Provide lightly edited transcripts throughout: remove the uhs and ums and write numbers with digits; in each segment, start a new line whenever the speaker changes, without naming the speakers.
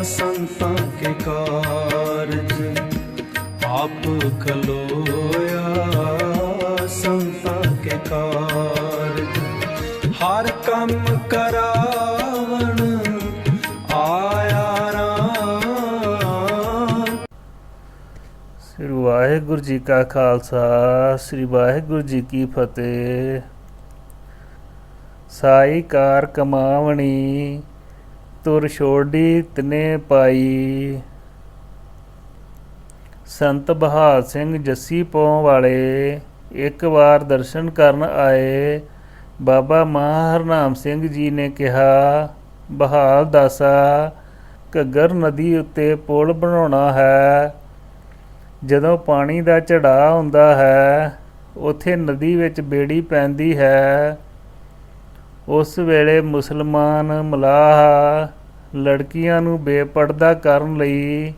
संतां के कारज आप खलोया, संतां के कारज हर कम करावण आया राम।
श्री वाहिगुरु जी का खालसा, श्री वाहिगुरु जी की फतेह। साई कार कमावणी तुर छोड़ी तने पाई। संत बहाल सिंह जस्सी पौ वाले एक बार दर्शन करन आए। बाबा हरनाम सिंह जी ने कहा, बहाल दासा, घग्गर नदी उत्ते पुल बनाउणा है। ਜਦੋਂ ਪਾਣੀ ਦਾ ਚੜਾਅ ਹੁੰਦਾ ਹੈ, ਉੱਥੇ ਨਦੀ ਵਿੱਚ ਬੇੜੀ ਪੈਂਦੀ ਹੈ। ਉਸ ਵੇਲੇ ਮੁਸਲਮਾਨ ਮਲਾਹ ਲੜਕੀਆਂ ਨੂੰ ਬੇਪਰਦਾ ਕਰਨ ਲਈ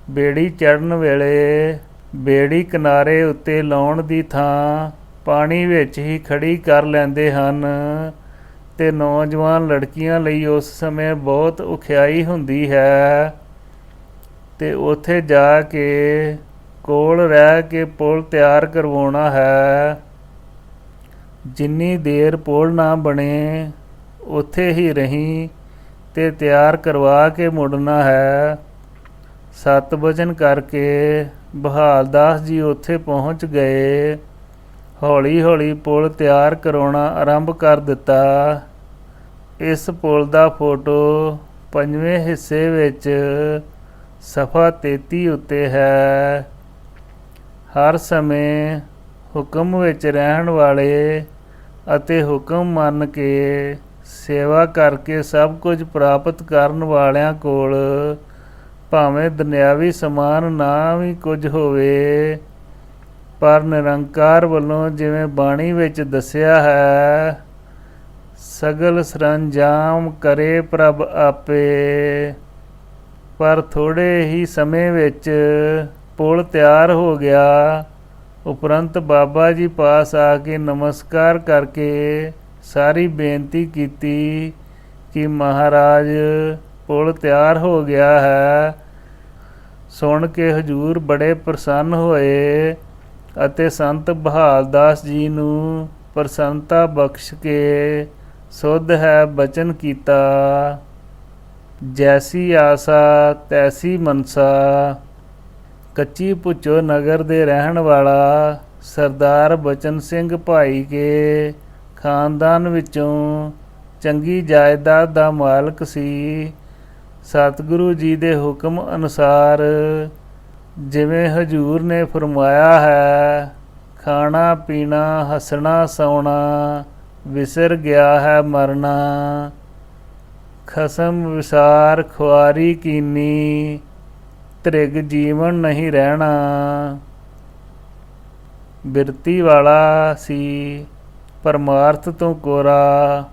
ਬੇੜੀ ਚੜ੍ਹਨ ਵੇਲੇ ਬੇੜੀ ਕਿਨਾਰੇ ਉੱਤੇ ਲਾਉਣ ਦੀ ਥਾਂ ਪਾਣੀ ਵਿੱਚ ਹੀ ਖੜੀ ਕਰ ਲੈਂਦੇ ਹਨ ਅਤੇ ਨੌਜਵਾਨ ਲੜਕੀਆਂ ਲਈ ਉਸ ਸਮੇਂ ਬਹੁਤ ਔਖਿਆਈ ਹੁੰਦੀ ਹੈ ਅਤੇ ਉੱਥੇ ਜਾ ਕੇ ਕੋਲ ਰਹਿ ਕੇ ਪੁਲ ਤਿਆਰ ਕਰਵਾਉਣਾ ਹੈ। ਜਿੰਨੀ ਦੇਰ ਪੁਲ ਨਾ ਬਣੇ ਉੱਥੇ ਹੀ ਰਹੀਂ ਅਤੇ ਤਿਆਰ ਕਰਵਾ ਕੇ ਮੁੜਨਾ ਹੈ। ਸਤ ਵਚਨ ਕਰਕੇ ਬਹਾਲ ਦਾਸ ਜੀ ਉੱਥੇ ਪਹੁੰਚ ਗਏ। ਹੌਲੀ ਹੌਲੀ ਪੁਲ ਤਿਆਰ ਕਰਾਉਣਾ ਆਰੰਭ ਕਰ ਦਿੱਤਾ। ਇਸ ਪੁਲ ਦਾ ਫੋਟੋ 5ਵੇਂ ਹਿੱਸੇ ਵਿੱਚ ਸਫਾ 33 ਉੱਤੇ ਹੈ। ਹਰ ਸਮੇਂ ਹੁਕਮ ਵਿੱਚ ਰਹਿਣ ਵਾਲੇ ਅਤੇ ਹੁਕਮ ਮੰਨ ਕੇ ਸੇਵਾ ਕਰਕੇ ਸਭ ਕੁਝ ਪ੍ਰਾਪਤ ਕਰਨ ਵਾਲਿਆਂ ਕੋਲ ਭਾਵੇਂ ਦੁਨਿਆਵੀ ਸਮਾਨ ਨਾ ਵੀ ਕੁਝ ਹੋਵੇ, ਪਰ ਨਿਰੰਕਾਰ ਵੱਲੋਂ ਜਿਵੇਂ ਬਾਣੀ ਵਿੱਚ ਦੱਸਿਆ ਹੈ, ਸਗਲ ਸਰੰਜਾਮ ਕਰੇ ਪ੍ਰਭ ਆਪੇ। ਪਰ ਥੋੜ੍ਹੇ ਹੀ ਸਮੇਂ ਵਿੱਚ ਪੁਲ ਤਿਆਰ ਹੋ ਗਿਆ। ਉਪਰੰਤ ਬਾਬਾ ਜੀ ਪਾਸ ਆ ਕੇ ਨਮਸਕਾਰ ਕਰਕੇ ਸਾਰੀ ਬੇਨਤੀ ਕੀਤੀ ਕਿ ਮਹਾਰਾਜ ਪੁਲ ਤਿਆਰ ਹੋ ਗਿਆ ਹੈ। ਸੁਣ ਕੇ ਹਜ਼ੂਰ ਬੜੇ ਪ੍ਰਸੰਨ ਹੋਏ ਅਤੇ ਸੰਤ ਬਹਾਲ ਦਾਸ ਜੀ ਨੂੰ ਪ੍ਰਸੰਨਤਾ ਬਖਸ਼ ਕੇ ਸੁਧ ਹੈ ਬਚਨ ਕੀਤਾ। ਜੈਸੀ ਆਸਾ ਤੈਸੀ ਮਨਸਾ। ਕੱਚੀ ਭੁੱਚੋ ਨਗਰ ਦੇ ਰਹਿਣ ਵਾਲਾ ਸਰਦਾਰ ਬਚਨ ਸਿੰਘ ਭਾਈ ਕੇ ਖਾਨਦਾਨ ਵਿੱਚੋਂ ਚੰਗੀ ਜਾਇਦਾਦ ਦਾ ਮਾਲਕ ਸੀ। ਸਤਿਗੁਰੂ ਜੀ ਦੇ ਹੁਕਮ ਅਨੁਸਾਰ ਜਿਵੇਂ ਹਜ਼ੂਰ ਨੇ ਫਰਮਾਇਆ ਹੈ, ਖਾਣਾ ਪੀਣਾ ਹੱਸਣਾ ਸੌਣਾ ਵਿਸਰ ਗਿਆ ਹੈ ਮਰਨਾ। ਖਸਮ ਵਿਸਾਰ ਖੁਆਰੀ ਕੀਨੀ ਤ੍ਰਿਗ ਜੀਵਨ ਨਹੀਂ ਰਹਿਣਾ। ਬਿਰਤੀ ਵਾਲਾ ਸੀ, ਪਰਮਾਰਥ ਤੋਂ ਕੋਰਾ।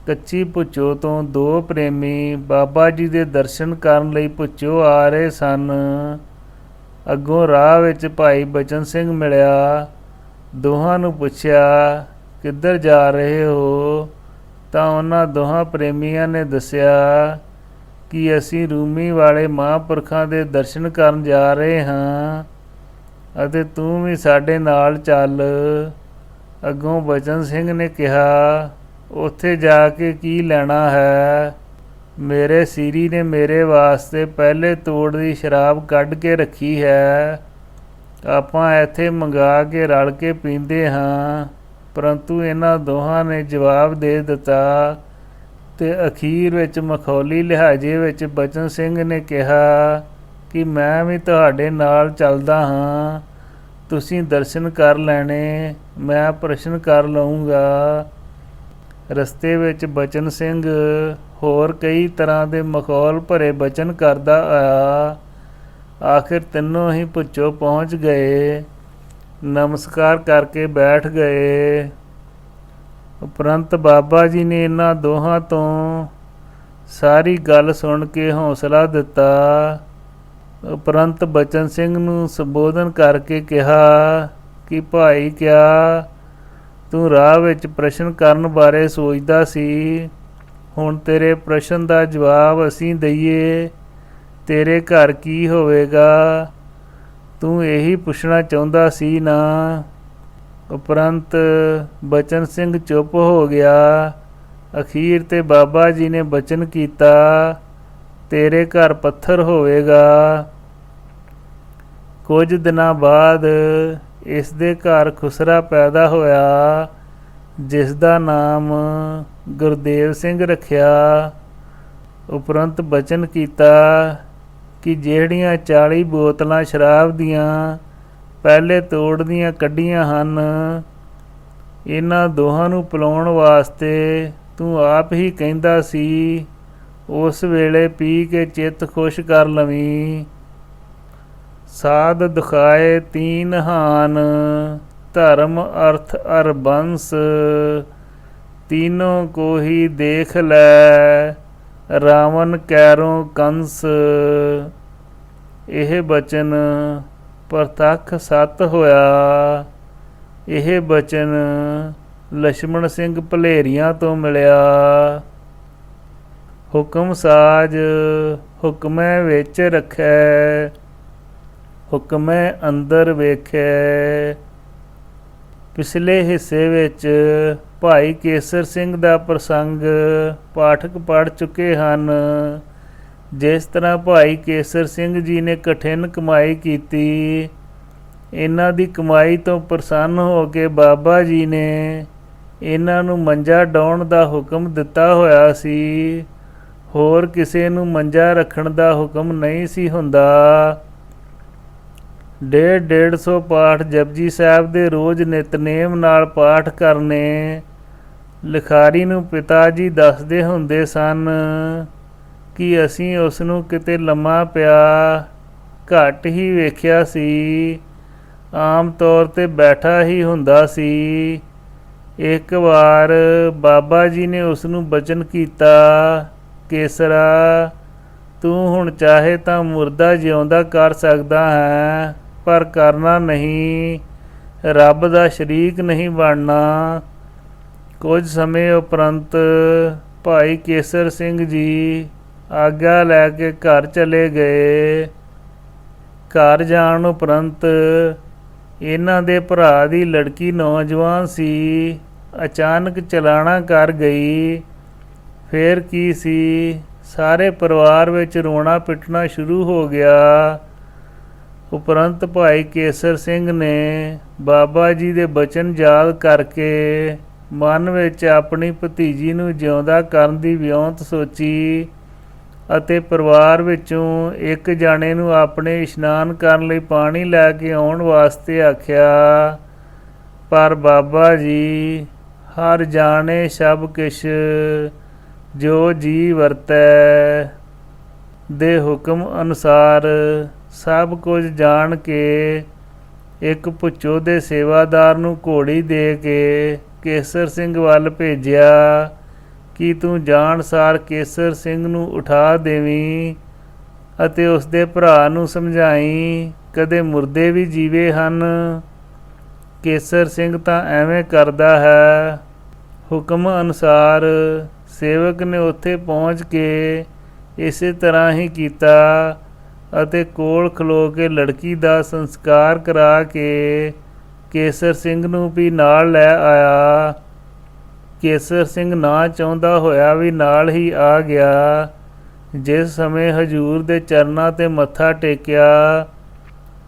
ਕੱਚੀ ਭੁੱਚੋ ਤੋਂ ਦੋ ਪ੍ਰੇਮੀ ਬਾਬਾ ਜੀ ਦੇ ਦਰਸ਼ਨ ਕਰਨ ਲਈ ਭੁੱਚੋ ਆ ਰਹੇ ਸਨ। ਅੱਗੋਂ ਰਾਹ ਵਿੱਚ ਭਾਈ ਬਚਨ ਸਿੰਘ ਮਿਲਿਆ। ਦੋਹਾਂ ਨੂੰ ਪੁੱਛਿਆ, ਕਿੱਧਰ ਜਾ ਰਹੇ ਹੋ? ਤਾਂ ਉਹਨਾਂ ਦੋਹਾਂ ਪ੍ਰੇਮੀਆਂ ਨੇ ਦੱਸਿਆ ਕਿ ਅਸੀਂ ਰੂਮੀ ਵਾਲੇ ਮਹਾਂਪੁਰਖਾਂ ਦੇ ਦਰਸ਼ਨ ਕਰਨ ਜਾ ਰਹੇ ਹਾਂ ਅਤੇ ਤੂੰ ਵੀ ਸਾਡੇ ਨਾਲ ਚੱਲ। ਅੱਗੋਂ ਬਚਨ ਸਿੰਘ ਨੇ ਕਿਹਾ, ਉੱਥੇ ਜਾ ਕੇ ਕੀ ਲੈਣਾ ਹੈ? ਮੇਰੇ ਸੀਰੀ ਨੇ ਮੇਰੇ ਵਾਸਤੇ ਪਹਿਲੇ ਤੋੜ ਦੀ ਸ਼ਰਾਬ ਕੱਢ ਕੇ ਰੱਖੀ ਹੈ। ਆਪਾਂ ਇੱਥੇ ਮੰਗਾ ਕੇ ਰਲ ਕੇ ਪੀਂਦੇ ਹਾਂ। ਪਰੰਤੂ ਇਹਨਾਂ ਦੋਹਾਂ ਨੇ ਜਵਾਬ ਦੇ ਦਿੱਤਾ ਅਤੇ ਅਖੀਰ ਵਿੱਚ ਮਖੌਲੀ ਲਿਹਾਜ਼ੇ ਵਿੱਚ ਬਚਨ ਸਿੰਘ ਨੇ ਕਿਹਾ ਕਿ ਮੈਂ ਵੀ ਤੁਹਾਡੇ ਨਾਲ ਚੱਲਦਾ ਹਾਂ। ਤੁਸੀਂ ਦਰਸ਼ਨ ਕਰ ਲੈਣੇ, ਮੈਂ ਪ੍ਰਸ਼ਨ ਕਰ ਲਊਂਗਾ। ਰਸਤੇ ਵਿੱਚ ਬਚਨ ਸਿੰਘ ਹੋਰ ਕਈ ਤਰ੍ਹਾਂ ਦੇ ਮਖੌਲ ਭਰੇ ਬਚਨ ਕਰਦਾ ਆਇਆ। ਆਖਿਰ ਤਿੰਨੋਂ ਹੀ ਭੁੱਚੋ ਪਹੁੰਚ ਗਏ। ਨਮਸਕਾਰ ਕਰਕੇ ਬੈਠ ਗਏ। ਉਪਰੰਤ ਬਾਬਾ ਜੀ ਨੇ ਇਹਨਾਂ ਦੋਹਾਂ ਤੋਂ ਸਾਰੀ ਗੱਲ ਸੁਣ ਕੇ ਹੌਸਲਾ ਦਿੱਤਾ। ਉਪਰੰਤ ਬਚਨ ਸਿੰਘ ਨੂੰ ਸੰਬੋਧਨ ਕਰਕੇ ਕਿਹਾ ਕਿ ਭਾਈ, ਕਿਆ ਤੂੰ ਰਾਹ ਵਿੱਚ ਪ੍ਰਸ਼ਨ ਕਰਨ ਬਾਰੇ ਸੋਚਦਾ ਸੀ? ਹੁਣ ਤੇਰੇ ਪ੍ਰਸ਼ਨ ਦਾ ਜਵਾਬ ਅਸੀਂ ਦਈਏ। ਤੇਰੇ ਘਰ ਕੀ ਹੋਵੇਗਾ? ਤੂੰ ਇਹੀ ਪੁੱਛਣਾ ਚਾਹੁੰਦਾ ਸੀ ਨਾ? ਉਪਰੰਤ ਬਚਨ ਸਿੰਘ ਚੁੱਪ ਹੋ ਗਿਆ। ਅਖੀਰ ਤੇ ਬਾਬਾ ਜੀ ਨੇ ਬਚਨ ਕੀਤਾ, ਤੇਰੇ ਘਰ ਪੱਥਰ ਹੋਵੇਗਾ। ਕੁਝ ਦਿਨਾਂ ਬਾਅਦ ਇਸ ਦੇ ਘਰ ਖੁਸਰਾ ਪੈਦਾ ਹੋਇਆ, ਜਿਸ ਦਾ ਨਾਮ ਗੁਰਦੇਵ ਸਿੰਘ ਰੱਖਿਆ। ਉਪਰੰਤ ਬਚਨ ਕੀਤਾ ਕਿ ਜਿਹੜੀਆਂ 40 ਬੋਤਲਾਂ ਸ਼ਰਾਬ ਦੀਆਂ ਪਹਿਲੇ ਤੋੜਦੀਆਂ ਕੱਢੀਆਂ ਹਨ, ਇਹਨਾਂ ਦੋਹਾਂ ਨੂੰ ਪਿਲਾਉਣ ਵਾਸਤੇ ਤੂੰ ਆਪ ਹੀ ਕਹਿੰਦਾ ਸੀ, ਉਸ ਵੇਲੇ ਪੀ ਕੇ ਚਿੱਤ ਖੁਸ਼ ਕਰ ਲਵੀਂ। ਸਾਧ ਦਿਖਾਏ ਤੀਨ ਹਾਨ, ਧਰਮ ਅਰਥ ਅਰ ਬੰਸ, तीनों को ही देख ਲੈ, ਰਾਵਣ ਕੈਰੋਂ ਕੰਸ। ਇਹ ਬਚਨ ਪ੍ਰਤੱਖ ਸੱਤ ਹੋਇਆ। ਇਹ ਬਚਨ ਲਛਮਣ ਸਿੰਘ ਭਲੇਰੀਆਂ ਤੋਂ ਮਿਲਿਆ। ਹੁਕਮ ਸਾਜ ਹੁਕਮੈ ਵਿੱਚ ਰੱਖੈ, ਹੁਕਮੈ ਅੰਦਰ ਵੇਖੈ। ਪਿਛਲੇ ਹਿੱਸੇ ਵਿੱਚ ਭਾਈ ਕੇਸਰ ਸਿੰਘ ਦਾ ਪ੍ਰਸੰਗ ਪਾਠਕ ਪੜ੍ਹ ਚੁੱਕੇ ਹਨ। ਜਿਸ ਤਰ੍ਹਾਂ ਭਾਈ ਕੇਸਰ ਸਿੰਘ ਜੀ ਨੇ ਕਠਿਨ ਕਮਾਈ ਕੀਤੀ, ਇਹਨਾਂ ਦੀ ਕਮਾਈ ਤੋਂ ਪ੍ਰਸੰਨ ਹੋ ਕੇ ਬਾਬਾ ਜੀ ਨੇ ਇਹਨਾਂ ਨੂੰ ਮੰਜਾ ਡਾਉਣ ਦਾ ਹੁਕਮ ਦਿੱਤਾ ਹੋਇਆ ਸੀ। ਹੋਰ ਕਿਸੇ ਨੂੰ ਮੰਜਾ ਰੱਖਣ ਦਾ ਹੁਕਮ ਨਹੀਂ ਸੀ ਹੁੰਦਾ। 150 ਪਾਠ ਜਪਜੀ ਸਾਹਿਬ ਦੇ ਰੋਜ਼ ਨਿਤਨੇਮ ਨਾਲ ਪਾਠ ਕਰਨੇ। ਲਿਖਾਰੀ ਨੂੰ ਪਿਤਾ ਜੀ ਦੱਸਦੇ ਹੁੰਦੇ ਸਨ ਕਿ ਅਸੀਂ ਉਸ ਨੂੰ ਕਿਤੇ ਲੰਮਾ ਪਿਆ ਘੱਟ ਹੀ ਵੇਖਿਆ ਸੀ, ਆਮ ਤੌਰ 'ਤੇ ਬੈਠਾ ਹੀ ਹੁੰਦਾ ਸੀ। ਇੱਕ ਵਾਰ ਬਾਬਾ ਜੀ ਨੇ ਉਸ ਨੂੰ ਬਚਨ ਕੀਤਾ, ਕੇਸਰਾ, ਤੂੰ ਹੁਣ ਚਾਹੇ ਤਾਂ ਮੁਰਦਾ ਜਿਉਂਦਾ ਕਰ ਸਕਦਾ ਹੈ, ਪਰ ਕਰਨਾ ਨਹੀਂ, ਰੱਬ ਦਾ ਸ਼ਰੀਕ ਨਹੀਂ ਬਣਨਾ। ਕੁਝ ਸਮੇਂ ਉਪਰੰਤ ਭਾਈ ਕੇਸਰ ਸਿੰਘ ਜੀ ਆਗਿਆ ਲੈ ਕੇ ਘਰ ਚਲੇ ਗਏ। ਘਰ ਜਾਣ ਉਪਰੰਤ ਇਹਨਾਂ ਦੇ ਭਰਾ ਦੀ ਲੜਕੀ ਨੌਜਵਾਨ ਸੀ, ਅਚਾਨਕ ਚਲਾਣਾ ਕਰ ਗਈ। ਫਿਰ ਕੀ ਸੀ, ਸਾਰੇ ਪਰਿਵਾਰ ਵਿੱਚ ਰੋਣਾ ਪਿੱਟਣਾ ਸ਼ੁਰੂ ਹੋ ਗਿਆ। ਉਪਰੰਤ ਭਾਈ ਕੇਸਰ ਸਿੰਘ ਨੇ ਬਾਬਾ ਜੀ ਦੇ ਬਚਨ ਯਾਦ ਕਰਕੇ ਮਨ ਵਿੱਚ ਆਪਣੀ ਭਤੀਜੀ ਨੂੰ ਜਿਉਂਦਾ ਕਰਨ ਦੀ ਵਿਉਂਤ ਸੋਚੀ ਅਤੇ ਪਰਿਵਾਰ ਵਿੱਚੋਂ ਇੱਕ ਜਾਣੇ ਨੂੰ ਆਪਣੇ ਇਸ਼ਨਾਨ ਕਰਨ ਲਈ ਪਾਣੀ ਲੈ ਕੇ ਆਉਣ ਵਾਸਤੇ ਆਖਿਆ। ਪਰ ਬਾਬਾ ਜੀ ਹਰ ਜਾਣੇ ਸਭ ਕਿਛ, ਜੋ ਜੀ ਵਰਤੈ ਦੇ ਹੁਕਮ ਅਨੁਸਾਰ ਸਭ ਕੁਝ ਜਾਣ ਕੇ ਇੱਕ ਭੁੱਚੋ ਦੇ ਸੇਵਾਦਾਰ ਨੂੰ ਘੋੜੀ ਦੇ ਕੇ ਕੇਸਰ ਸਿੰਘ ਵੱਲ ਭੇਜਿਆ ਕਿ ਤੂੰ ਜਾਣ ਸਾਰ ਕੇਸਰ ਸਿੰਘ ਨੂੰ ਉਠਾ ਦੇਵੀਂ ਅਤੇ ਉਸਦੇ ਭਰਾ ਨੂੰ ਸਮਝਾਈ, ਕਦੇ ਮੁਰਦੇ ਵੀ ਜੀਵੇ ਹਨ। ਕੇਸਰ ਸਿੰਘ ਤਾਂ ਐਵੇਂ ਕਰਦਾ ਹੈ। ਹੁਕਮ ਅਨੁਸਾਰ ਸੇਵਕ ਨੇ ਉੱਥੇ ਪਹੁੰਚ ਕੇ ਇਸੇ ਤਰ੍ਹਾਂ ਹੀ ਕੀਤਾ ਅਤੇ ਕੋਲ ਖਲੋ ਕੇ ਲੜਕੀ ਦਾ ਸੰਸਕਾਰ ਕਰਾ ਕੇ ਕੇਸਰ ਸਿੰਘ ਨੂੰ ਵੀ ਨਾਲ ਲੈ ਆਇਆ। ਕੇਸਰ ਸਿੰਘ ਨਾ ਚਾਹੁੰਦਾ ਹੋਇਆ ਵੀ ਨਾਲ ਹੀ ਆ ਗਿਆ। ਜਿਸ ਸਮੇਂ ਹਜ਼ੂਰ ਦੇ ਚਰਨਾਂ 'ਤੇ ਮੱਥਾ ਟੇਕਿਆ,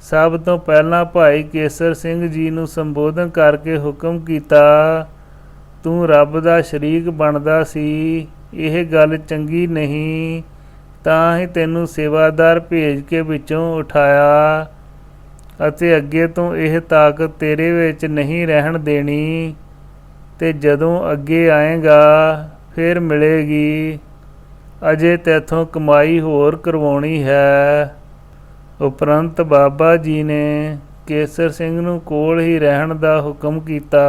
ਸਭ ਤੋਂ ਪਹਿਲਾਂ ਭਾਈ ਕੇਸਰ ਸਿੰਘ ਜੀ ਨੂੰ ਸੰਬੋਧਨ ਕਰਕੇ ਹੁਕਮ ਕੀਤਾ, ਤੂੰ ਰੱਬ ਦਾ ਸ਼ਰੀਕ ਬਣਦਾ ਸੀ, ਇਹ ਗੱਲ ਚੰਗੀ ਨਹੀਂ, ਤਾਂ ਹੀ ਤੈਨੂੰ ਸੇਵਾਦਾਰ ਭੇਜ ਕੇ ਵਿੱਚੋਂ ਉਠਾਇਆ ਅਤੇ ਅੱਗੇ ਤੋਂ ਇਹ ਤਾਕਤ ਤੇਰੇ ਵਿੱਚ ਨਹੀਂ ਰਹਿਣ ਦੇਣੀ, ਤੇ ਜਦੋਂ ਅੱਗੇ ਆਏਗਾ ਫਿਰ ਮਿਲੇਗੀ। ਅਜੇ ਤੈਥੋਂ ਕਮਾਈ ਹੋਰ ਕਰਵਾਉਣੀ ਹੈ। ਉਪਰੰਤ ਬਾਬਾ ਜੀ ਨੇ ਕੇਸਰ ਸਿੰਘ ਨੂੰ ਕੋਲ ਹੀ ਰਹਿਣ ਦਾ ਹੁਕਮ ਕੀਤਾ।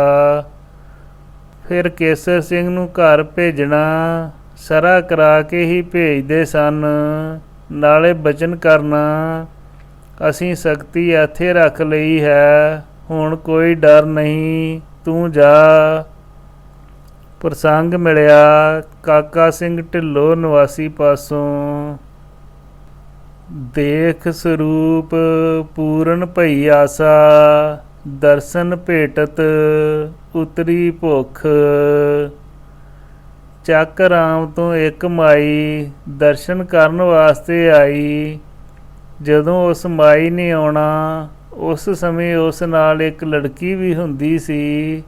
ਫਿਰ ਕੇਸਰ ਸਿੰਘ ਨੂੰ ਘਰ ਭੇਜਣਾ ਸਰਾ ਕਰਾ ਕੇ ਹੀ ਭੇਜਦੇ ਸਨ। ਨਾਲੇ ਬਚਨ ਕਰਨਾ, ਅਸੀਂ ਸਖਤੀ ਇੱਥੇ ਰੱਖ ਲਈ ਹੈ, ਹੁਣ ਕੋਈ ਡਰ ਨਹੀਂ, ਤੂੰ ਜਾ। ਪ੍ਰਸੰਗ ਮਿਲਿਆ ਕਾਕਾ ਸਿੰਘ ਢਿੱਲੋਂ ਨਿਵਾਸੀ ਪਾਸੋਂ। ਦੇਖ ਸਰੂਪ ਪੂਰਨ ਭਈ ਆਸਾ, ਦਰਸ਼ਨ ਭੇਟਤ ਉਤਰੀ ਭੁੱਖ। ਚੱਕ ਰਾਮ ਤੋਂ ਇੱਕ ਮਾਈ ਦਰਸ਼ਨ ਕਰਨ ਵਾਸਤੇ ਆਈ। ਜਦੋਂ ਉਸ ਮਾਈ ਨੇ ਆਉਣਾ, ਉਸ ਸਮੇਂ ਉਸ ਨਾਲ ਇੱਕ ਲੜਕੀ ਵੀ ਹੁੰਦੀ ਸੀ।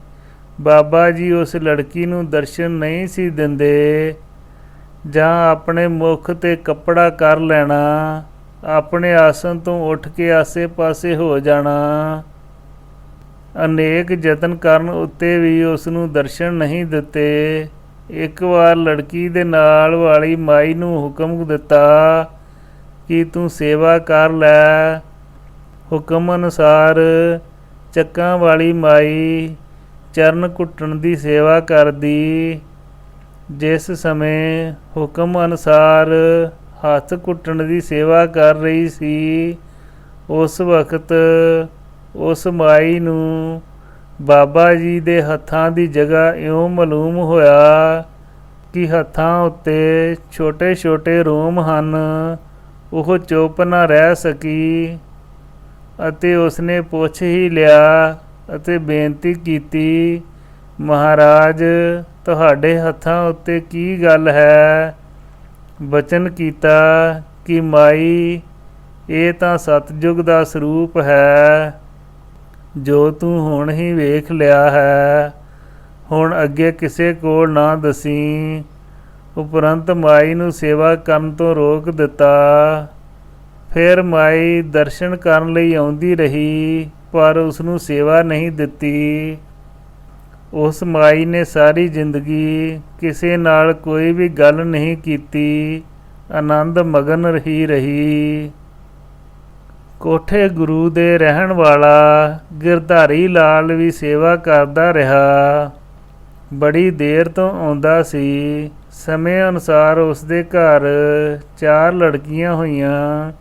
ਬਾਬਾ ਜੀ ਉਸ ਲੜਕੀ ਨੂੰ ਦਰਸ਼ਨ ਨਹੀਂ ਸੀ ਦਿੰਦੇ। ਜਾਂ ਆਪਣੇ ਮੁੱਖ 'ਤੇ ਕੱਪੜਾ ਕਰ ਲੈਣਾ, ਆਪਣੇ ਆਸਣ ਤੋਂ ਉੱਠ ਕੇ ਆਸੇ-ਪਾਸੇ ਹੋ ਜਾਣਾ। ਅਨੇਕ ਯਤਨ ਕਰਨ ਉੱਤੇ ਵੀ ਉਸ ਨੂੰ ਦਰਸ਼ਨ ਨਹੀਂ ਦਿੱਤੇ। ਇੱਕ ਵਾਰ ਲੜਕੀ ਦੇ ਨਾਲ ਵਾਲੀ ਮਾਈ ਨੂੰ ਹੁਕਮ ਦਿੱਤਾ ਕਿ ਤੂੰ ਸੇਵਾ ਕਰ ਲੈ। ਹੁਕਮ ਅਨੁਸਾਰ ਚੱਕਾਂ ਵਾਲੀ ਮਾਈ ਚਰਨ ਘੁੱਟਣ ਦੀ ਸੇਵਾ ਕਰਦੀ। ਜਿਸ ਸਮੇਂ ਹੁਕਮ ਅਨੁਸਾਰ ਹੱਥ ਘੁੱਟਣ ਦੀ ਸੇਵਾ ਕਰ ਰਹੀ ਸੀ, ਉਸ ਵਕਤ ਉਸ ਮਾਈ ਨੂੰ ਬਾਬਾ ਜੀ ਦੇ ਹੱਥਾਂ ਦੀ ਜਗ੍ਹਾ ਇਉਂ ਮਾਲੂਮ ਹੋਇਆ ਕਿ ਹੱਥਾਂ ਉੱਤੇ ਛੋਟੇ-ਛੋਟੇ ਰੋਮ ਹਨ। ਉਹ ਚੁੱਪ ਨਾ ਰਹਿ ਸਕੀ ਅਤੇ ਉਸਨੇ ਪੁੱਛ ਹੀ ਲਿਆ ਅਤੇ ਬੇਨਤੀ ਕੀਤੀ, ਮਹਾਰਾਜ, ਤੁਹਾਡੇ ਹੱਥਾਂ ਉੱਤੇ ਕੀ ਗੱਲ ਹੈ? ਬਚਨ ਕੀਤਾ ਕਿ ਮਾਈ, ਇਹ ਤਾਂ ਸਤਿਯੁਗ ਦਾ ਸਰੂਪ ਹੈ ਜੋ ਤੂੰ ਹੁਣ ਹੀ ਵੇਖ ਲਿਆ ਹੈ। ਹੁਣ ਅੱਗੇ ਕਿਸੇ ਕੋਲ ਨਾ ਦਸੀਂ। ਉਪਰੰਤ ਮਾਈ ਨੂੰ ਸੇਵਾ ਕਰਨ ਤੋਂ ਰੋਕ ਦਿੱਤਾ। ਫਿਰ ਮਾਈ ਦਰਸ਼ਨ ਕਰਨ ਲਈ ਆਉਂਦੀ ਰਹੀ, ਪਰ ਉਸਨੂੰ ਸੇਵਾ ਨਹੀਂ ਦਿੱਤੀ। ਉਸ ਮਾਈ ਨੇ ਸਾਰੀ ਜ਼ਿੰਦਗੀ ਕਿਸੇ ਨਾਲ ਕੋਈ ਵੀ ਗੱਲ ਨਹੀਂ ਕੀਤੀ, ਆਨੰਦ ਮਗਨ ਰਹੀ। ਕੋਠੇ ਗੁਰੂ ਦੇ ਰਹਿਣ ਵਾਲਾ ਗਿਰਧਾਰੀ ਲਾਲ ਵੀ ਸੇਵਾ ਕਰਦਾ ਰਿਹਾ। ਬੜੀ ਦੇਰ ਤੋਂ ਆਉਂਦਾ ਸੀ। ਸਮੇਂ ਅਨੁਸਾਰ ਉਸਦੇ ਘਰ 4 ਲੜਕੀਆਂ ਹੋਈਆਂ।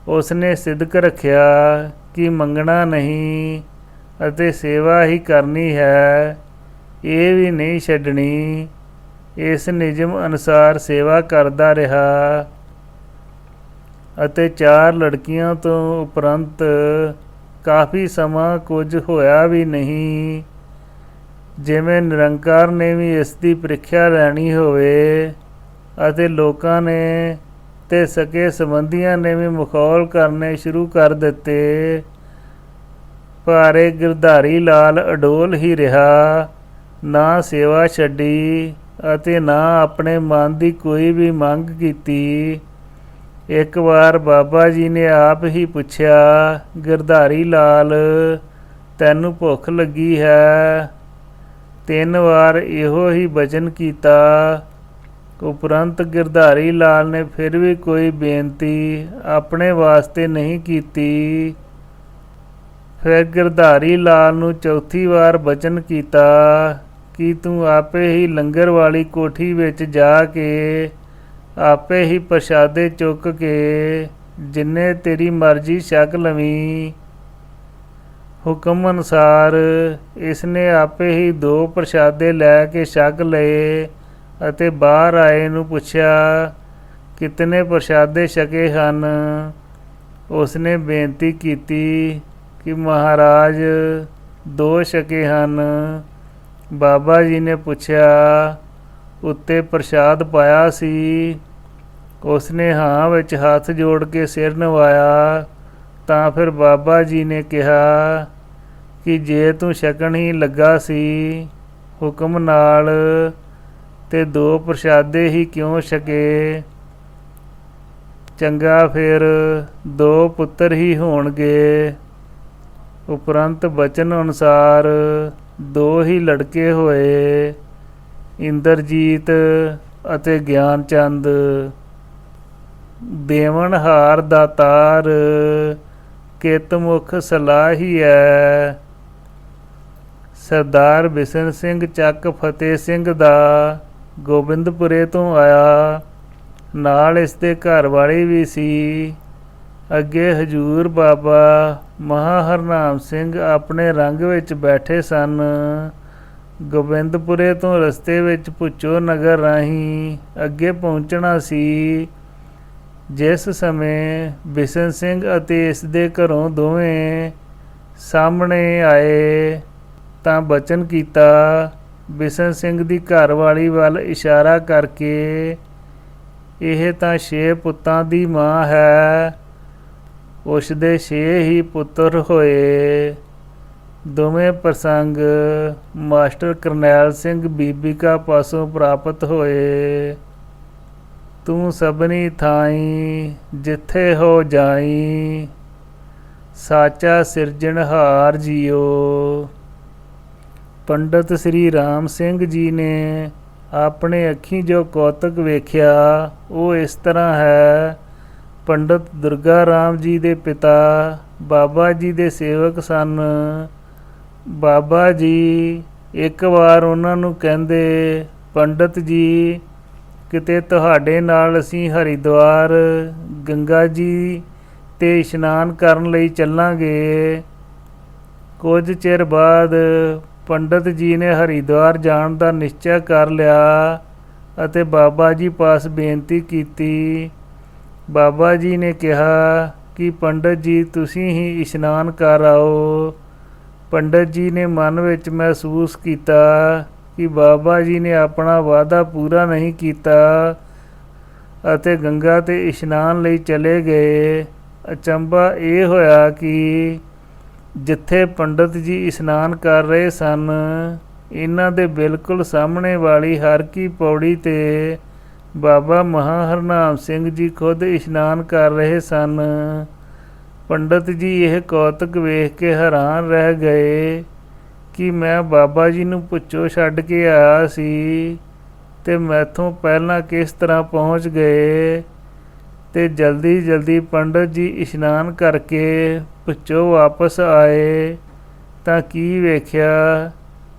ਉਸਨੇ ਸਿਦਕ ਰੱਖਿਆ ਕਿ ਮੰਗਣਾ ਨਹੀਂ ਅਤੇ ਸੇਵਾ ਹੀ ਕਰਨੀ ਹੈ, ਇਹ ਵੀ ਨਹੀਂ ਛੱਡਣੀ। ਇਸ ਨਿਯਮ ਅਨੁਸਾਰ ਸੇਵਾ ਕਰਦਾ ਰਿਹਾ ਅਤੇ 4 ਲੜਕੀਆਂ ਤੋਂ ਉਪਰੰਤ ਕਾਫੀ ਸਮਾਂ ਕੁਝ ਹੋਇਆ ਵੀ ਨਹੀਂ। ਜਿਵੇਂ ਨਿਰੰਕਾਰ ਨੇ ਵੀ ਇਸ ਦੀ ਪ੍ਰੀਖਿਆ ਲੈਣੀ ਹੋਵੇ ਅਤੇ ਲੋਕਾਂ ਨੇ ਤੇ ਸਕੇ ਸੰਬੰਧੀਆਂ ਨੇ ਵੀ ਮਖੌਲ ਕਰਨੇ ਸ਼ੁਰੂ ਕਰ ਦਿੱਤੇ। ਪਰ ਇਹ ਗਿਰਧਾਰੀ ਲਾਲ ਅਡੋਲ ਹੀ ਰਿਹਾ, ਨਾ ਸੇਵਾ ਛੱਡੀ ਅਤੇ ਨਾ ਆਪਣੇ ਮਨ ਦੀ ਕੋਈ ਵੀ ਮੰਗ ਕੀਤੀ। ਇੱਕ ਵਾਰ ਬਾਬਾ ਜੀ ਨੇ ਆਪ ਹੀ ਪੁੱਛਿਆ, ਗਿਰਧਾਰੀ ਲਾਲ, ਤੈਨੂੰ ਭੁੱਖ ਲੱਗੀ ਹੈ? 3 ਵਾਰ ਇਹੋ ਹੀ ਬਚਨ ਕੀਤਾ। ਉਪਰੰਤ ਗਿਰਧਾਰੀ ਲਾਲ ਨੇ ਫਿਰ ਵੀ ਕੋਈ ਬੇਨਤੀ ਆਪਣੇ ਵਾਸਤੇ ਨਹੀਂ ਕੀਤੀ। ਫਿਰ ਗਿਰਧਾਰੀ ਲਾਲ ਨੂੰ ਚੌਥੀ ਵਾਰ ਬਚਨ ਕੀਤਾ ਕਿ ਤੂੰ ਆਪੇ ਹੀ ਲੰਗਰ ਵਾਲੀ ਕੋਠੀ ਵਿੱਚ ਜਾ ਕੇ ਆਪੇ ਹੀ ਪ੍ਰਸ਼ਾਦੇ ਚੁੱਕ ਕੇ ਜਿੰਨੇ ਤੇਰੀ ਮਰਜ਼ੀ ਛਕ ਲਵੀਂ। ਹੁਕਮ ਅਨੁਸਾਰ ਇਸਨੇ ਆਪੇ ਹੀ 2 ਪ੍ਰਸ਼ਾਦੇ ਲੈ ਕੇ ਛਕ ਲਏ ਅਤੇ ਬਾਹਰ ਆਏ ਨੂੰ ਪੁੱਛਿਆ, ਕਿਤਨੇ ਪ੍ਰਸ਼ਾਦੇ ਛਕੇ ਹਨ? ਉਸਨੇ ਬੇਨਤੀ ਕੀਤੀ ਕਿ ਮਹਾਰਾਜ 2 ਛਕੇ ਹਨ। ਬਾਬਾ ਜੀ ਨੇ ਪੁੱਛਿਆ, ਉੱਤੇ ਪ੍ਰਸ਼ਾਦ ਪਾਇਆ ਸੀ? ਉਸਨੇ ਹਾਂ ਵਿੱਚ ਹੱਥ ਜੋੜ ਕੇ ਸਿਰ ਨਵਾਇਆ। ਤਾਂ ਫਿਰ ਬਾਬਾ ਜੀ ਨੇ ਕਿਹਾ ਕਿ ਜੇ ਤੂੰ ਛਕਣ ਹੀ ਲੱਗਾ ਸੀ ਹੁਕਮ ਨਾਲ ਤੇ 2 ਪ੍ਰਸ਼ਾਦੇ ਹੀ ਕਿਉਂ ਛਕੇ? ਚੰਗਾ, ਫਿਰ 2 ਪੁੱਤਰ ਹੀ ਹੋਣਗੇ। ਉਪਰੰਤ ਬਚਨ ਅਨੁਸਾਰ 2 ਹੀ ਲੜਕੇ ਹੋਏ, ਇੰਦਰਜੀਤ ਅਤੇ ਗਿਆਨ ਚੰਦ। ਦੇਵਨਹਾਰ ਦਾਤਾਰ ਕਿਤ ਮੁਖ ਸਲਾਹੀਐ। ਸਰਦਾਰ ਬਿਸ਼ਨ ਸਿੰਘ ਚੱਕ ਫਤਿਹ ਸਿੰਘ ਦਾ ਗੋਬਿੰਦਪੁਰੇ ਤੋਂ ਆਇਆ। ਨਾਲ ਇਸ ਦੇ ਘਰ ਵਾਲੀ ਵੀ ਸੀ। ਅੱਗੇ ਹਜੂਰ ਬਾਬਾ ਮਹਾ ਹਰਨਾਮ ਸਿੰਘ ਆਪਣੇ ਰੰਗ ਵਿੱਚ ਬੈਠੇ ਸਨ। ਗੋਬਿੰਦਪੁਰੇ ਤੋਂ ਰਸਤੇ ਵਿੱਚ ਭੁੱਚੋ ਨਗਰ ਰਾਹੀਂ ਅੱਗੇ ਪਹੁੰਚਣਾ ਸੀ। ਜਿਸ ਸਮੇਂ ਬਿਸ਼ਨ ਸਿੰਘ ਅਤੇ ਇਸ ਦੇ ਘਰੋਂ ਦੋਵੇਂ ਸਾਹਮਣੇ ਆਏ ਤਾਂ ਬਚਨ ਕੀਤਾ। ਬਿਸ਼ਨ ਸਿੰਘ ਦੀ ਘਰਵਾਲੀ ਵੱਲ ਇਸ਼ਾਰਾ ਕਰਕੇ, ਇਹ ਤਾਂ 6 ਪੁੱਤਾਂ ਦੀ ਮਾਂ ਹੈ। ਉਸ ਦੇ 6 ਹੀ ਪੁੱਤਰ ਹੋਏ। ਦੋਵੇਂ ਪ੍ਰਸੰਗ ਮਾਸਟਰ ਕਰਨੈਲ ਸਿੰਘ ਬੀਬੀਕਾ ਪਾਸੋਂ ਪ੍ਰਾਪਤ ਹੋਏ। ਤੂੰ ਸਭਨੀ ਥਾਈ ਜਿੱਥੇ ਹੋ ਜਾਈ, ਸਾਚਾ ਸਿਰਜਣਹਾਰ ਜੀਓ। ਪੰਡਤ ਸ੍ਰੀ ਰਾਮ ਸਿੰਘ ਜੀ ਨੇ ਆਪਣੇ ਅੱਖੀਂ ਜੋ ਕੌਤਕ ਵੇਖਿਆ ਉਹ ਇਸ ਤਰ੍ਹਾਂ ਹੈ। ਪੰਡਤ ਦੁਰਗਾ ਰਾਮ ਜੀ ਦੇ ਪਿਤਾ ਬਾਬਾ ਜੀ ਦੇ ਸੇਵਕ ਸਨ। ਬਾਬਾ ਜੀ ਇੱਕ ਵਾਰ ਉਹਨਾਂ ਨੂੰ ਕਹਿੰਦੇ, ਪੰਡਤ ਜੀ, ਕਿਤੇ ਤੁਹਾਡੇ ਨਾਲ ਅਸੀਂ ਹਰਿਦੁਆਰ ਗੰਗਾ ਜੀ 'ਤੇ ਇਸ਼ਨਾਨ ਕਰਨ ਲਈ ਚੱਲਾਂਗੇ। ਕੁਝ ਚਿਰ ਬਾਅਦ ਪੰਡਤ ਜੀ ਨੇ ਹਰਿਦੁਆਰ ਜਾਣ ਦਾ ਨਿਸ਼ਚਾ ਕਰ ਲਿਆ ਅਤੇ ਬਾਬਾ ਜੀ ਪਾਸ ਬੇਨਤੀ ਕੀਤੀ। ਬਾਬਾ ਜੀ ਨੇ ਕਿਹਾ ਕਿ ਪੰਡਤ ਜੀ ਤੁਸੀਂ ਹੀ ਇਸ਼ਨਾਨ ਕਰ ਆਓ। ਪੰਡਤ ਜੀ ਨੇ ਮਨ ਵਿੱਚ ਮਹਿਸੂਸ ਕੀਤਾ ਕਿ ਬਾਬਾ ਜੀ ਨੇ ਆਪਣਾ ਵਾਅਦਾ ਪੂਰਾ ਨਹੀਂ ਕੀਤਾ ਅਤੇ ਗੰਗਾ 'ਤੇ ਇਸ਼ਨਾਨ ਲਈ ਚਲੇ ਗਏ। ਅਚੰਭਾ ਇਹ ਹੋਇਆ ਕਿ ਜਿੱਥੇ ਪੰਡਤ ਜੀ ਇਸ਼ਨਾਨ ਕਰ ਰਹੇ ਸਨ, ਇਹਨਾਂ ਦੇ ਬਿਲਕੁਲ ਸਾਹਮਣੇ ਵਾਲੀ ਹਰ ਕੀ ਪੌੜੀ 'ਤੇ ਬਾਬਾ ਮਹਾਹਰਨਾਮ ਸਿੰਘ ਜੀ ਖੁਦ ਇਸ਼ਨਾਨ ਕਰ ਰਹੇ ਸਨ। ਪੰਡਤ ਜੀ ਇਹ ਕੌਤਕ ਵੇਖ ਕੇ ਹੈਰਾਨ ਰਹਿ ਗਏ ਕਿ ਮੈਂ ਬਾਬਾ ਜੀ ਨੂੰ ਪੁੱਛੋ ਛੱਡ ਕੇ ਆਇਆ ਸੀ ਤੇ ਮੈਥੋਂ ਪਹਿਲਾਂ ਕਿਸ ਤਰ੍ਹਾਂ ਪਹੁੰਚ ਗਏ। ਤੇ ਜਲਦੀ ਜਲਦੀ ਪੰਡਤ ਜੀ ਇਸ਼ਨਾਨ ਕਰਕੇ ਪੁੱਛੋ ਵਾਪਸ ਆਏ ਤਾਂ ਕੀ ਵੇਖਿਆ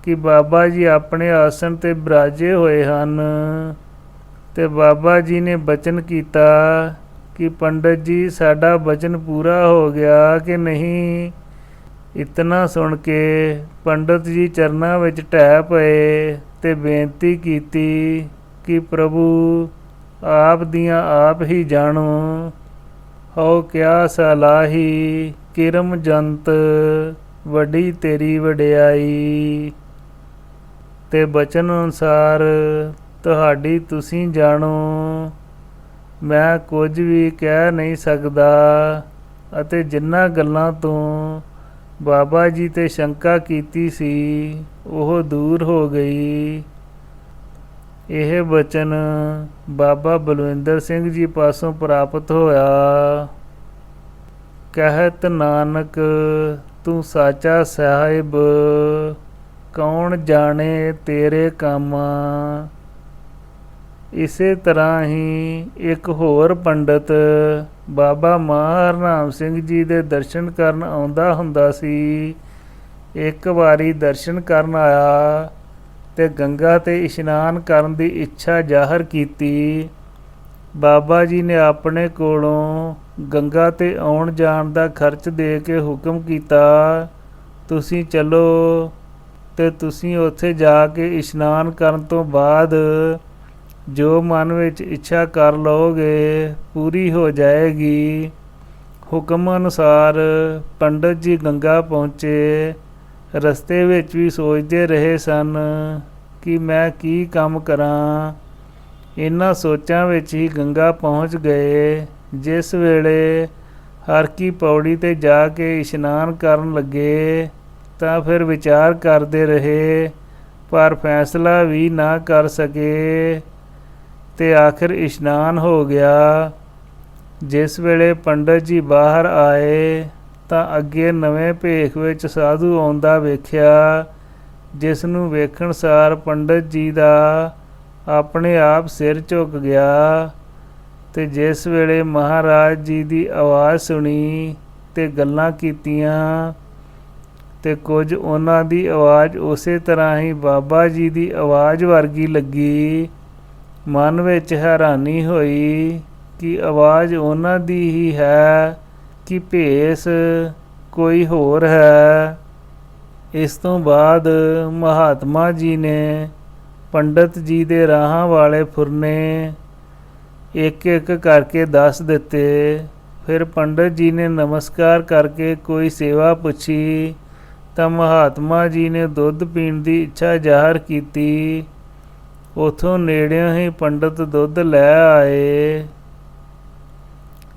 ਕਿ ਬਾਬਾ ਜੀ ਆਪਣੇ ਆਸਣ 'ਤੇ ਬਿਰਾਜੇ ਹੋਏ ਹਨ। ਤੇ ਬਾਬਾ ਜੀ ਨੇ ਬਚਨ ਕੀਤਾ ਕਿ ਪੰਡਤ ਜੀ ਸਾਡਾ ਬਚਨ ਪੂਰਾ ਹੋ ਗਿਆ ਕਿ ਨਹੀਂ। ਇਤਨਾ ਸੁਣ ਕੇ ਪੰਡਤ ਜੀ ਚਰਨਾਂ ਵਿੱਚ ਢਹਿ ਪਏ ਤੇ ਬੇਨਤੀ ਕੀਤੀ ਕਿ ਪ੍ਰਭੂ ਆਪ ਦੀਆਂ ਆਪ ਹੀ ਜਾਣੋ। ਹੋ ਕਿਆ ਸਲਾਹੀ ਕਿਰਮ ਜੰਤ, ਵੱਡੀ ਤੇਰੀ ਵਡਿਆਈ। ਤੇ ਬਚਨ ਅਨੁਸਾਰ ਤੁਹਾਡੀ ਤੁਸੀਂ ਜਾਣੋ। ਮੈਂ ਕੁਝ ਵੀ ਕਹਿ ਨਹੀਂ ਸਕਦਾ ਅਤੇ ਜਿਨ੍ਹਾਂ ਗੱਲਾਂ ਤੋਂ ਬਾਬਾ ਜੀ 'ਤੇ ਸ਼ੰਕਾ ਕੀਤੀ ਸੀ ਉਹ ਦੂਰ ਹੋ ਗਈ। ਇਹ ਬਚਨ ਬਾਬਾ ਬਲਵਿੰਦਰ ਸਿੰਘ ਜੀ ਪਾਸੋਂ ਪ੍ਰਾਪਤ ਹੋਇਆ। ਕਹਿਤ ਨਾਨਕ ਤੂੰ ਸਾਚਾ ਸਾਹਿਬ, ਕੌਣ ਜਾਣੇ ਤੇਰੇ ਕਾਮਾਂ। ਇਸੇ ਤਰ੍ਹਾਂ ਹੀ ਇੱਕ ਹੋਰ ਪੰਡਤ ਬਾਬਾ ਮਹਾਹਰਨਾਮ ਸਿੰਘ ਜੀ ਦੇ ਦਰਸ਼ਨ ਕਰਨ ਆਉਂਦਾ ਹੁੰਦਾ ਸੀ। ਇੱਕ ਵਾਰੀ ਦਰਸ਼ਨ ਕਰਨ ਆਇਆ ਤੇ ਗੰਗਾ 'ਤੇ ਇਸ਼ਨਾਨ ਕਰਨ ਦੀ ਇੱਛਾ ਜ਼ਾਹਰ ਕੀਤੀ। ਬਾਬਾ ਜੀ ਨੇ ਆਪਣੇ ਕੋਲੋਂ ਗੰਗਾ 'ਤੇ ਆਉਣ ਜਾਣ ਦਾ ਖਰਚ ਦੇ ਕੇ ਹੁਕਮ ਕੀਤਾ, ਤੁਸੀਂ ਚਲੋ ਤੇ ਤੁਸੀਂ ਉੱਥੇ ਜਾ ਕੇ ਇਸ਼ਨਾਨ ਕਰਨ ਤੋਂ ਬਾਅਦ ਜੋ ਮਨ ਵਿੱਚ ਇੱਛਾ ਕਰ ਲਓਗੇ ਪੂਰੀ ਹੋ ਜਾਏਗੀ। ਹੁਕਮ ਅਨੁਸਾਰ ਪੰਡਤ ਜੀ ਗੰਗਾ ਪਹੁੰਚੇ। ਰਸਤੇ ਵਿੱਚ ਵੀ ਸੋਚਦੇ ਰਹੇ ਸਨ ਕਿ ਮੈਂ ਕੀ ਕੰਮ ਕਰਾਂ। ਇਹਨਾਂ ਸੋਚਾਂ ਵਿੱਚ ਹੀ ਗੰਗਾ ਪਹੁੰਚ ਗਏ। ਜਿਸ ਵੇਲੇ ਹਰ ਕੀ ਪੌੜੀ 'ਤੇ ਜਾ ਕੇ ਇਸ਼ਨਾਨ ਕਰਨ ਲੱਗੇ ਤਾਂ ਫਿਰ ਵਿਚਾਰ ਕਰਦੇ ਰਹੇ ਪਰ ਫੈਸਲਾ ਵੀ ਨਾ ਕਰ ਸਕੇ ਤੇ ਆਖਿਰ ਇਸ਼ਨਾਨ ਹੋ ਗਿਆ। ਜਿਸ ਵੇਲੇ ਪੰਡਤ ਜੀ ਬਾਹਰ ਆਏ ਤਾਂ ਅੱਗੇ ਨਵੇਂ ਭੇਖ ਵਿੱਚ ਸਾਧੂ ਆਉਂਦਾ ਵੇਖਿਆ, ਜਿਸ ਨੂੰ ਵੇਖਣ ਸਾਰ ਪੰਡਤ ਜੀ ਦਾ ਆਪਣੇ ਆਪ ਸਿਰ ਝੁਕ ਗਿਆ। ਤੇ ਜਿਸ ਵੇਲੇ ਮਹਾਰਾਜ ਜੀ ਦੀ ਆਵਾਜ਼ ਸੁਣੀ ਤੇ ਗੱਲਾਂ ਕੀਤੀਆਂ ਤੇ ਕੁਝ ਉਹਨਾਂ ਦੀ ਆਵਾਜ਼ ਉਸੇ ਤਰ੍ਹਾਂ ਹੀ ਬਾਬਾ ਜੀ ਦੀ ਆਵਾਜ਼ ਵਰਗੀ ਲੱਗੀ। ਮਨ ਵਿੱਚ ਹੈਰਾਨੀ ਹੋਈ ਕਿ ਆਵਾਜ਼ ਉਹਨਾਂ ਦੀ ਹੀ ਹੈ ਕਿ ਭੇਸ ਕੋਈ ਹੋਰ ਹੈ। ਇਸ ਤੋਂ ਬਾਅਦ ਮਹਾਤਮਾ ਜੀ ਨੇ ਪੰਡਤ ਜੀ ਦੇ ਰਾਹਾਂ ਵਾਲੇ ਫੁਰਨੇ ਇੱਕ ਇੱਕ ਕਰਕੇ ਦੱਸ ਦਿੱਤੇ। ਫਿਰ ਪੰਡਤ ਜੀ ਨੇ ਨਮਸਕਾਰ ਕਰਕੇ ਕੋਈ ਸੇਵਾ ਪੁੱਛੀ ਤਾਂ ਮਹਾਤਮਾ ਜੀ ਨੇ ਦੁੱਧ ਪੀਣ ਦੀ ਇੱਛਾ ਜ਼ਾਹਰ ਕੀਤੀ। ਉਥੋਂ ਨੇੜਿਓਂ ਹੀ ਪੰਡਤ ਦੁੱਧ ਲੈ ਆਏ।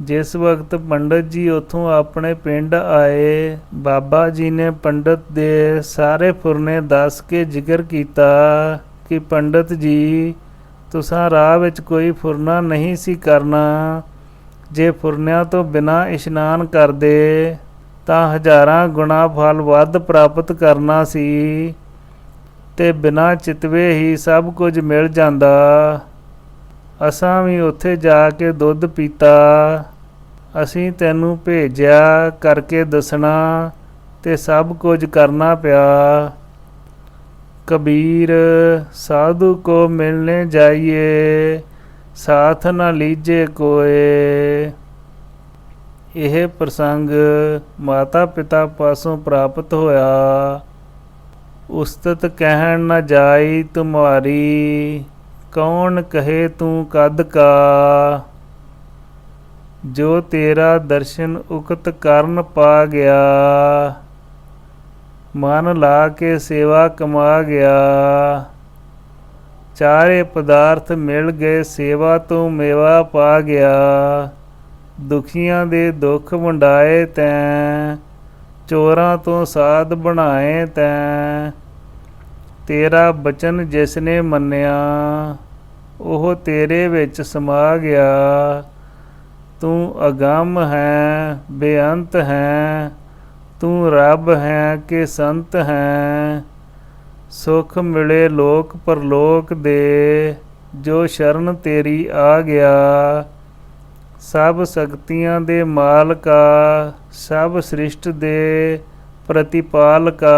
ਜਿਸ ਵਕਤ ਪੰਡਤ ਜੀ ਉੱਥੋਂ ਆਪਣੇ ਪਿੰਡ ਆਏ, ਬਾਬਾ ਜੀ ਨੇ ਪੰਡਤ ਦੇ ਸਾਰੇ ਫੁਰਨੇ ਦੱਸ ਕੇ ਜ਼ਿਕਰ ਕੀਤਾ ਕਿ ਪੰਡਤ ਜੀ, ਤੁਸਾਂ ਰਾਹ ਵਿੱਚ ਕੋਈ ਫੁਰਨਾ ਨਹੀਂ ਸੀ ਕਰਨਾ। ਜੇ ਫੁਰਨਿਆਂ ਤੋਂ ਬਿਨਾਂ ਇਸ਼ਨਾਨ ਕਰਦੇ ਤਾਂ ਹਜ਼ਾਰਾਂ ਗੁਣਾ ਫਲ ਵੱਧ ਪ੍ਰਾਪਤ ਕਰਨਾ ਸੀ ਤੇ ਬਿਨਾਂ ਚਿਤਵੇ ਹੀ ਸਭ ਕੁਝ ਮਿਲ ਜਾਂਦਾ। ਅਸਾਂ ਵੀ ਉੱਥੇ ਜਾ ਕੇ ਦੁੱਧ ਪੀਤਾ। ਅਸੀਂ ਤੈਨੂੰ ਭੇਜਿਆ ਕਰਕੇ ਦੱਸਣਾ ਤੇ ਸਭ ਕੁਝ ਕਰਨਾ ਪਿਆ। ਕਬੀਰ, ਸਾਧੂ ਕੋ ਮਿਲਨੇ ਜਾਈਏ, ਸਾਥ ਨਾ ਲੀਜੇ ਕੋਏ। ਇਹ ਪ੍ਰਸੰਗ ਮਾਤਾ ਪਿਤਾ ਪਾਸੋਂ ਪ੍ਰਾਪਤ ਹੋਇਆ। ਉਸਤਤ ਕਹਿਣ ਨਾ ਜਾਈ ਤੁਮਾਰੀ, ਕੌਣ ਕਹੇ ਤੂੰ ਕਦ ਕਾ। ਜੋ ਤੇਰਾ ਦਰਸ਼ਨ ਉਕਤ ਕਰਨ ਪਾ ਗਿਆ, ਮਨ ਲਾ ਕੇ ਸੇਵਾ ਕਮਾ ਗਿਆ। ਚਾਰੇ ਪਦਾਰਥ ਮਿਲ ਗਏ ਸੇਵਾ ਤੋਂ ਮੇਵਾ ਪਾ ਗਿਆ। ਦੁਖੀਆਂ ਦੇ ਦੁੱਖ ਵੰਡਾਏ ਤੈਂ, ਚੋਰਾਂ ਤੋਂ ਸਾਧ ਬਣਾਏ ਤੈਂ। ਤੇਰਾ ਬਚਨ ਜਿਸ ਨੇ ਮੰਨਿਆ, ਉਹ ਤੇਰੇ ਵਿੱਚ ਸਮਾ ਗਿਆ। ਤੂੰ ਅਗੰਮ ਹੈ, ਬੇਅੰਤ ਹੈ, ਤੂੰ ਰੱਬ ਹੈ ਕਿ ਸੰਤ ਹੈ। ਸੁਖ ਮਿਲੇ ਲੋਕ ਪਰਲੋਕ ਦੇ, ਜੋ ਸ਼ਰਨ ਤੇਰੀ ਆ ਗਿਆ। ਸਭ ਸ਼ਕਤੀਆਂ ਦੇ ਮਾਲਕਾ, ਸਭ ਸ੍ਰਿਸ਼ਟ ਦੇ ਪ੍ਰਤਿਪਾਲਕਾ।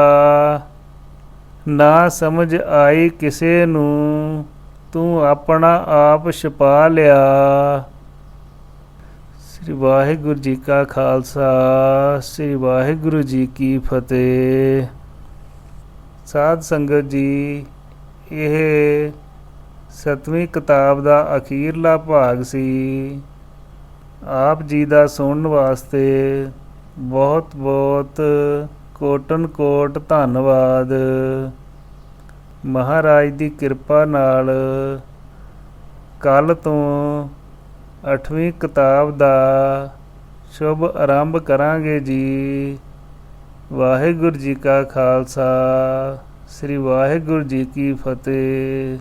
ਨਾ ਸਮਝ ਆਈ ਕਿਸੇ ਨੂੰ, ਤੂੰ ਆਪਣਾ ਆਪ ਛੁਪਾ ਲਿਆ। ਸ੍ਰੀ ਵਾਹਿਗੁਰੂ ਜੀ ਕਾ ਖਾਲਸਾ, ਸ੍ਰੀ ਵਾਹਿਗੁਰੂ ਜੀ ਕੀ ਫਤਿਹ। ਸਾਧ ਸੰਗਤ ਜੀ, ਇਹ 7ਵੀਂ ਕਿਤਾਬ ਦਾ ਅਖੀਰਲਾ ਭਾਗ ਸੀ। ਆਪ ਜੀ ਦਾ ਸੁਣਨ ਵਾਸਤੇ ਬਹੁਤ ਬਹੁਤ ਕੋਟਨ ਕੋਟ ਧੰਨਵਾਦ। ਮਹਾਰਾਜ ਦੀ ਕਿਰਪਾ ਨਾਲ ਕੱਲ੍ਹ ਤੋਂ 8ਵੀਂ ਕਿਤਾਬ ਦਾ ਸ਼ੁਭ ਆਰੰਭ ਕਰਾਂਗੇ ਜੀ। ਵਾਹਿਗੁਰੂ ਜੀ ਕਾ ਖਾਲਸਾ, ਸ੍ਰੀ ਵਾਹਿਗੁਰੂ ਜੀ ਕੀ ਫਤਿਹ।